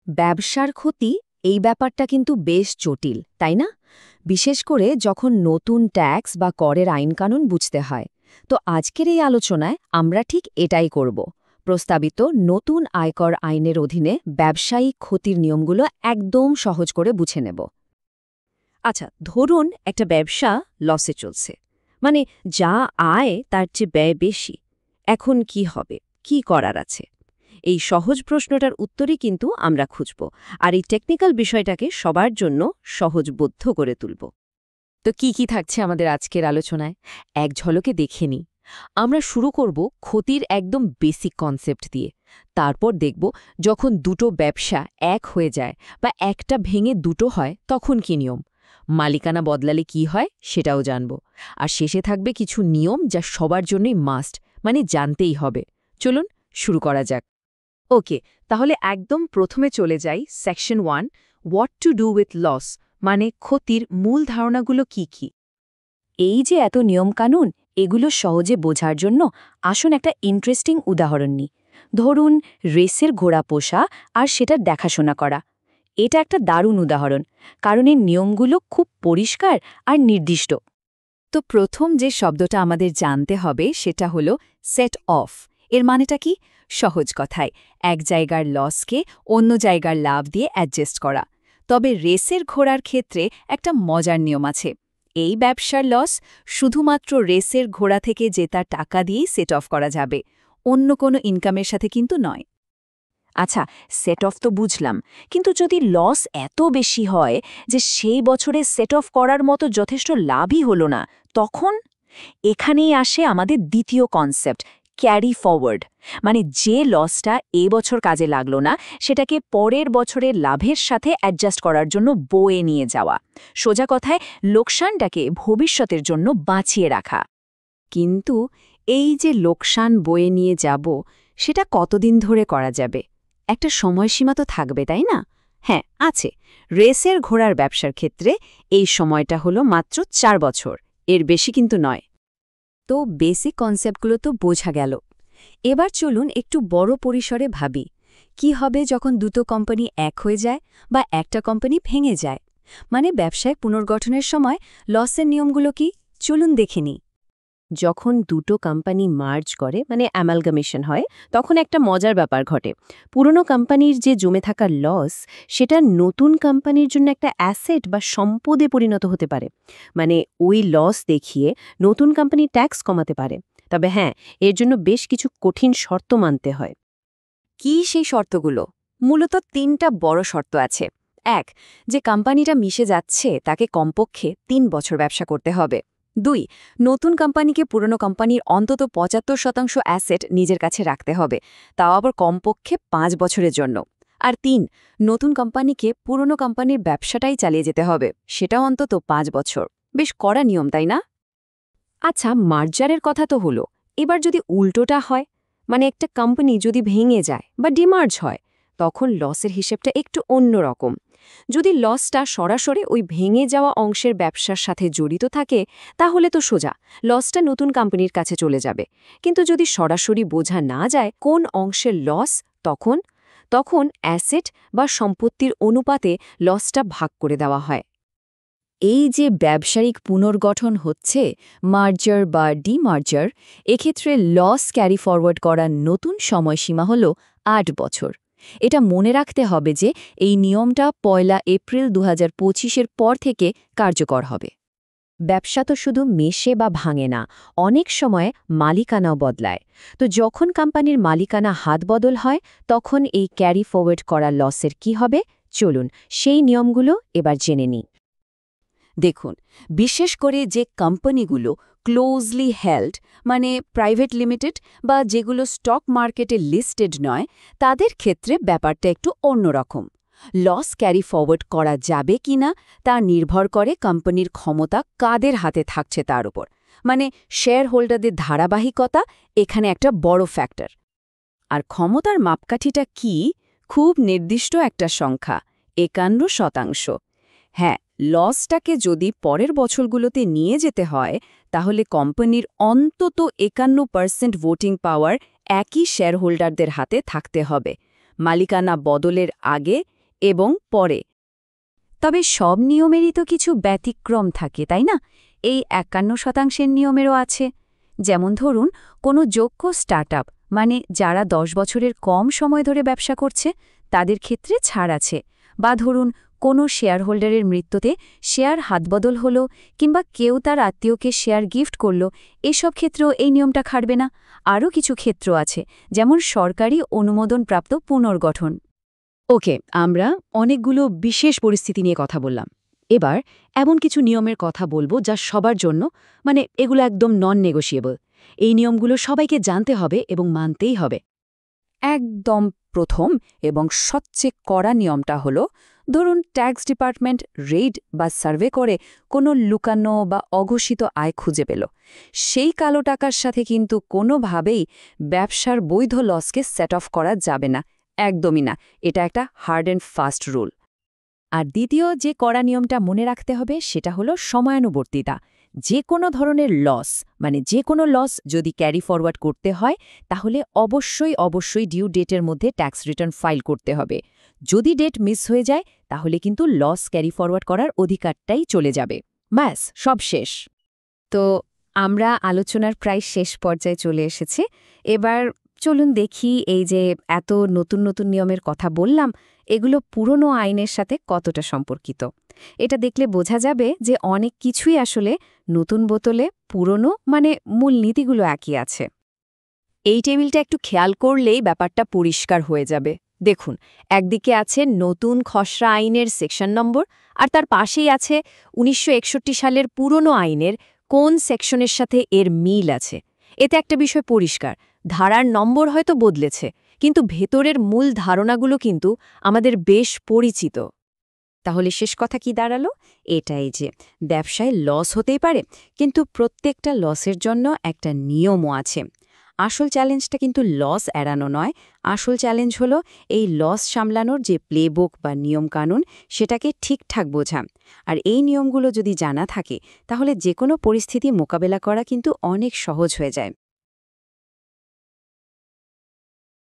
ব্যবসার ক্ষতি এই ব্যাপারটা কিন্তু বেশ জটিল তাই না? বিশেষ করে যখন নতুন ট্যাক্স বা করের আইনকানুন বুঝতে হয়। তো আজকের এই আলোচনায় আমরা ঠিক এটাই করব। প্রস্তাবিত নতুন আয়কর আইনের অধীনে ব্যবসায়িক ক্ষতির নিয়মগুলো একদম সহজ করে বুঝে নেব। আচ্ছা, ধরুন একটা ব্যবসা লসে চলছে, মানে যা আয় তার চেয়ে ব্যয় বেশি। এখন কি হবে, কি করার আছে? এই সহজ প্রশ্নটার উত্তরই কিন্তু আমরা খুঁজব, আর এই টেকনিক্যাল বিষয়টাকে সবার জন্য সহজবোধ্য করে তুলব। তো কি কি থাকছে আমাদের আজকের আলোচনায় এক ঝলকে দেখে নিই। আমরা শুরু করব ক্ষতির একদম বেসিক কনসেপ্ট দিয়ে। তারপর দেখব যখন দুটো ব্যবসা এক হয়ে যায় বা একটা ভেঙে দুটো হয় তখন কি নিয়ম, মালিকানা বদলালে কি হয় সেটাও জানব। আর শেষে থাকবে কিছু নিয়ম যা সবার জন্যই মাস্ট, মানে জানতেই হবে। চলুন শুরু করা যাক। ওকে, তাহলে একদম প্রথমে চলে যাই section 1, what to do with loss, মানে ক্ষতির মূল ধারণাগুলো কি কি। এই যে এত নিয়মকানুন, এগুলো সহজে বোঝার জন্য আসুন একটা ইন্টারেস্টিং উদাহরণ নিই। ধরুন রেসের ঘোড়া পোষা আর সেটার দেখাশোনা করা। এটা একটা দারুণ উদাহরণ, কারণ এর নিয়মগুলো খুব পরিষ্কার আর নির্দিষ্ট। তো প্রথম যে শব্দটা আমাদের জানতে হবে সেটা হলো সেট অফ। এর মানেটা কি? সহজ কথায় এক জায়গার লসকে অন্য জায়গার লাভ দিয়ে অ্যাডজাস্ট করা। তবে রেসের ঘোড়ার ক্ষেত্রে একটা মজার নিয়ম আছে। এই ব্যবসার লস শুধুমাত্র রেসের ঘোড়া থেকে জেতা টাকা দিয়েই সেট অফ করা যাবে, অন্য কোনো ইনকামের সাথে কিন্তু নয়। আচ্ছা, সেট অফ তো বুঝলাম, কিন্তু যদি লস এত বেশি হয় যে সেই বছরে সেট অফ করার মতো যথেষ্ট লাভই হলো না, তখন এখানেই আসে আমাদের দ্বিতীয় কনসেপ্ট, ক্যারি ফরওয়ার্ড। মানে যে লসটা বছর কাজে লাগলো না সেটাকে পরের বছরের লাভের সাথে অ্যাডজাস্ট করার জন্য বয়ে নিয়ে যাওয়া। সোজা কথায় লোকসানটাকে ভবিষ্যতের জন্য বাঁচিয়ে রাখা। কিন্তু এই যে লোকসান বয়ে নিয়ে যাব, সেটা কতদিন ধরে করা যাবে? একটা সময়সীমা তো থাকবে, তাই না? হ্যাঁ, আছে। রেসের ঘোড়ার ব্যবসার ক্ষেত্রে এই সময়টা হলো মাত্র 4 বছর, এর বেশি কিন্তু নয়। তো বেসিক কনসেপ্টগুলো তো বোঝা গেল। এবার চলুন একটু বড় পরিসরে ভাবি, কি হবে যখন দুটো কোম্পানি এক হয়ে যায় বা একটা কোম্পানি ভেঙে যায়? মানে ব্যবসায় পুনর্গঠনের সময় লসের নিয়মগুলো কি? চলুন দেখে নিই। যখন দুটো কোম্পানি মার্জ করে, মানে অ্যামালগামেশন হয়, তখন একটা মজার ব্যাপার ঘটে। পুরনো কোম্পানির যে জমে থাকা লস, সেটা নতুন কোম্পানির জন্য একটা অ্যাসেট বা সম্পদে পরিণত হতে পারে। মানে ওই লস দেখিয়ে নতুন কোম্পানি ট্যাক্স কমাতে পারে। তবে হ্যাঁ, এর জন্য বেশ কিছু কঠিন শর্ত মানতে হয়। কি সেই শর্তগুলো? মূলত 3টা বড় শর্ত আছে। 1, যে কোম্পানিটা মিশে যাচ্ছে তাকে কমপক্ষে 3 বছর ব্যবসা করতে হবে। 2, নতুন কোম্পানিকে পুরনো কোম্পানির অন্তত 75% অ্যাসেট নিজের কাছে রাখতে হবে, তাও আবার কমপক্ষে 5 বছরের জন্য। আর 3, নতুন কোম্পানিকে পুরনো কোম্পানির ব্যবসাটাই চালিয়ে যেতে হবে, সেটাও অন্তত 5 বছর। বেশ কড়া নিয়ম, তাই না? আচ্ছা, মার্জারের কথা তো হলো। এবার যদি উল্টোটা হয়, মানে একটা কোম্পানি যদি ভেঙে যায় বা ডিমার্জ হয়, তখন লসের হিসেবটা একটু অন্যরকম। যদি লসটা সরাসরি ওই ভেঙে যাওয়া অংশের ব্যবসার সাথে জড়িত থাকে, তাহলে তো সোজা লসটা নতুন কোম্পানির কাছে চলে যাবে। কিন্তু যদি সরাসরি বোঝা না যায় কোন অংশের লস, তখন তখন অ্যাসেট বা সম্পত্তির অনুপাতে লসটা ভাগ করে দেওয়া হয়। এই যে ব্যবসায়িক পুনর্গঠন হচ্ছে, মার্জার বা ডিমার্জার, এক্ষেত্রে লস ক্যারি ফরওয়ার্ড করার নতুন সময়সীমা হল 8 বছর। এটা মনে রাখতে হবে যে এই নিয়মটা 1 এপ্রিল 2025-এর পর থেকে কার্যকর হবে। ব্যবসা তো শুধু মেশে বা ভাঙে না, অনেক সময় মালিকানাও বদলায়। তো যখন কোম্পানির মালিকানা হাত বদল হয়, তখন এই ক্যারি ফরওয়ার্ড করা লসের কি হবে? চলুন সেই নিয়মগুলো এবার জেনে নিই। দেখুন, বিশেষ করে যে কোম্পানিগুলো ক্লোজলি হেল্ড, মানে প্রাইভেট লিমিটেড বা যেগুলো স্টক মার্কেটে লিস্টেড নয়, তাদের ক্ষেত্রে ব্যাপারটা একটু অন্যরকম। লস ক্যারি ফরওয়ার্ড করা যাবে কিনা তা নির্ভর করে কোম্পানির ক্ষমতা কাদের হাতে থাকছে তার উপর। মানে শেয়ার হোল্ডারদের ধারাবাহিকতা এখানে একটা বড় ফ্যাক্টর। আর ক্ষমতার মাপকাঠিটা কি? খুব নির্দিষ্ট একটা সংখ্যা, 51%। হ্যাঁ, লসটাকে যদি পরের বছরগুলোতে নিয়ে যেতে হয়, তাহলে কোম্পানির অন্তত 51% ভোটিং পাওয়ার একই শেয়ারহোল্ডারদের হাতে থাকতে হবে। মালিকানা বদলের আগে এবং পরে। তবে সব নিয়মেরই তো কিছু ব্যতিক্রম থাকে তাই না? এই ৫১% নিয়মেরও আছে। যেমন ধরুন কোনো যোগ্য স্টার্টআপ মানে যারা ১০ বছরের কম সময় ধরে ব্যবসা করছে তাদের ক্ষেত্রে ছাড় আছে। বা ধরুন কোনো শেয়ার হোল্ডারের মৃত্যুতে শেয়ার হাতবদল হলো কিংবা কেউ তার আত্মীয়কে শেয়ার গিফট করল, এসব ক্ষেত্রেও এই নিয়মটা খাটবে না। আরও কিছু ক্ষেত্র আছে, যেমন সরকারি অনুমোদনপ্রাপ্ত পুনর্গঠন। ওকে, আমরা অনেকগুলো বিশেষ পরিস্থিতি নিয়ে কথা বললাম। এবার এমন কিছু নিয়মের কথা বলবো যা সবার জন্য, মানে এগুলো একদম নন নেগোশিয়েবল। এই নিয়মগুলো সবাইকে জানতে হবে এবং মানতেই হবে। একদম প্রথম এবং সবচেয়ে কড়া নিয়মটা হলো, ধরুন ট্যাক্স ডিপার্টমেন্ট রেইড বা সার্ভে করে কোনো লুকানো বা অঘোষিত আয় খুঁজে পেল, সেই কালো টাকার সাথে কিন্তু কোনোভাবেই ব্যবসার বৈধ লসকে সেট অফ করা যাবে না, একদমই না। এটা একটা হার্ড অ্যান্ড ফাস্ট রুল। আর দ্বিতীয় যে কড়া নিয়মটা মনে রাখতে হবে সেটা হলো সময়ানুবর্তিতা। যে কোনো ধরনের লস, মানে যে কোনো লস যদি ক্যারি ফরওয়ার্ড করতে হয় তাহলে অবশ্যই ডিউ ডেটের মধ্যে ট্যাক্স রিটার্ন ফাইল করতে হবে। যদি ডেট মিস হয়ে যায় তাহলে কিন্তু লস ক্যারি ফরওয়ার্ড করার অধিকারটাই চলে যাবে। ব্যাস, সব শেষ। তো আমরা আলোচনার প্রায় শেষ পর্যায়ে চলে এসেছি। এবার চলুন দেখি এই যে এত নতুন নতুন নিয়মের কথা বললাম, এগুলো পুরনো আইনের সাথে কতটা সম্পর্কিত। এটা দেখলে বোঝা যাবে যে অনেক কিছুই আসলে নতুন বোতলে পুরনো, মানে মূল নীতিগুলো একই আছে। এই টেবিলটা একটু খেয়াল করলেই ব্যাপারটা পরিষ্কার হয়ে যাবে। দেখুন, একদিকে আছে নতুন খসড়া আইনের সেকশন নম্বর, আর তার পাশেই আছে ১৯৬১ সালের পুরনো আইনের কোন সেকশনের সাথে এর মিল আছে। এতে একটা বিষয় পরিষ্কার, ধারার নম্বর হয়তো বদলেছে, কিন্তু ভেতরের মূল ধারণাগুলো কিন্তু আমাদের বেশ পরিচিত। তাহলে শেষ কথা কি দাঁড়ালো? এটাই যে ব্যবসায় লস হতেই পারে, কিন্তু প্রত্যেকটা লসের জন্য একটা নিয়মও আছে। আসল চ্যালেঞ্জটা কিন্তু লস এড়ানো নয়, আসল চ্যালেঞ্জ হলো এই লস সামলানোর যে প্লেবুক বা নিয়মকানুন, সেটাকে ঠিকঠাক বোঝা। আর এই নিয়মগুলো যদি জানা থাকে তাহলে যে কোনো পরিস্থিতি মোকাবেলা করা কিন্তু অনেক সহজ হয়ে যায়।